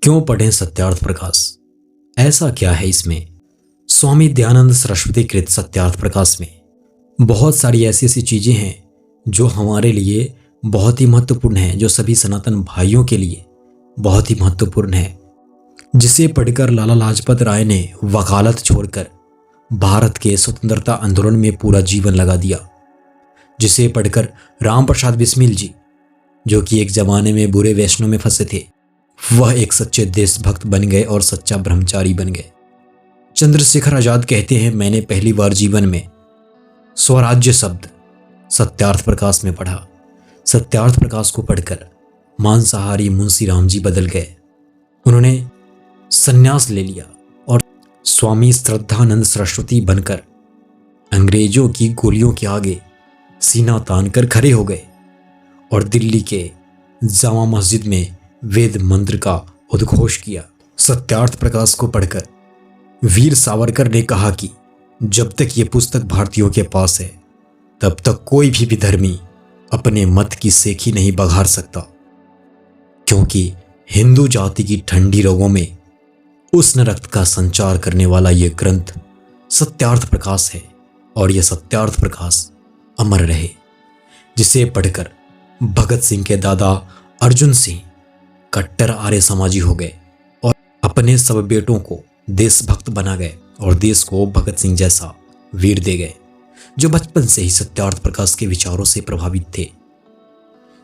क्यों पढ़ें सत्यार्थ प्रकाश? ऐसा क्या है इसमें? स्वामी दयानंद सरस्वती कृत सत्यार्थ प्रकाश में बहुत सारी ऐसी ऐसी चीजें हैं जो हमारे लिए बहुत ही महत्वपूर्ण है, जो सभी सनातन भाइयों के लिए बहुत ही महत्वपूर्ण है, जिसे पढ़कर लाला लाजपत राय ने वकालत छोड़कर भारत के स्वतंत्रता आंदोलन में पूरा जीवन लगा दिया, जिसे पढ़कर राम प्रसाद बिस्मिल जी, जो कि एक जमाने में बुरे वैष्णव में फंसे थे, वह एक सच्चे देशभक्त बन गए और सच्चा ब्रह्मचारी बन गए। चंद्रशेखर आजाद कहते हैं, मैंने पहली बार जीवन में स्वराज्य शब्द सत्यार्थ प्रकाश में पढ़ा। सत्यार्थ प्रकाश को पढ़कर मांसाहारी मुंशी राम जी बदल गए। उन्होंने संन्यास ले लिया और स्वामी श्रद्धानंद सरस्वती बनकर अंग्रेजों की गोलियों के आगे सीना तान कर खड़े हो गए और दिल्ली के जामा मस्जिद में वेद मंत्र का उद्घोष किया। सत्यार्थ प्रकाश को पढ़कर वीर सावरकर ने कहा कि जब तक ये पुस्तक भारतीयों के पास है तब तक कोई भी विधर्मी अपने मत की सेखी नहीं बघार सकता, क्योंकि हिंदू जाति की ठंडी रगों में उष्ण रक्त का संचार करने वाला यह ग्रंथ सत्यार्थ प्रकाश है और यह सत्यार्थ प्रकाश अमर रहे, जिसे पढ़कर भगत सिंह के दादा अर्जुन सिंह कट्टर आर्य समाजी हो गए और अपने सब बेटों को देशभक्त बना गए और देश को भगत सिंह जैसा वीर दे गए, जो बचपन से ही सत्यार्थ प्रकाश के विचारों से प्रभावित थे।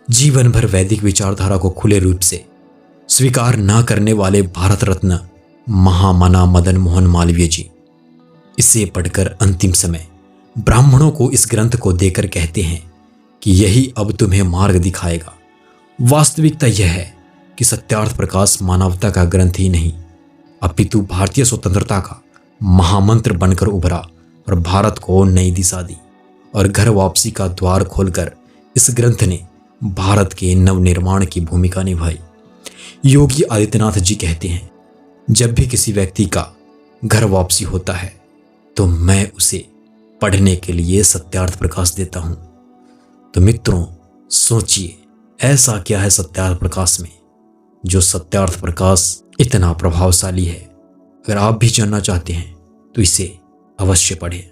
जीवन भर वैदिक विचारधारा को खुले रूप से स्वीकार न करने वाले भारत रत्न महामना मदन मोहन मालवीय जी इसे पढ़कर अंतिम समय ब्राह्मणों को इस ग्रंथ को देकर कहते हैं कि यही अब तुम्हें मार्ग दिखाएगा। वास्तविकता यह है कि सत्यार्थ प्रकाश मानवता का ग्रंथ ही नहीं, अपितु भारतीय स्वतंत्रता का महामंत्र बनकर उभरा और भारत को नई दिशा दी और घर वापसी का द्वार खोलकर इस ग्रंथ ने भारत के नवनिर्माण की भूमिका निभाई। योगी आदित्यनाथ जी कहते हैं, जब भी किसी व्यक्ति का घर वापसी होता है तो मैं उसे पढ़ने के लिए सत्यार्थ प्रकाश देता हूं। तो मित्रों, सोचिए ऐसा क्या है सत्यार्थ प्रकाश में जो सत्यार्थ प्रकाश इतना प्रभावशाली है। अगर आप भी जानना चाहते हैं तो इसे अवश्य पढ़ें।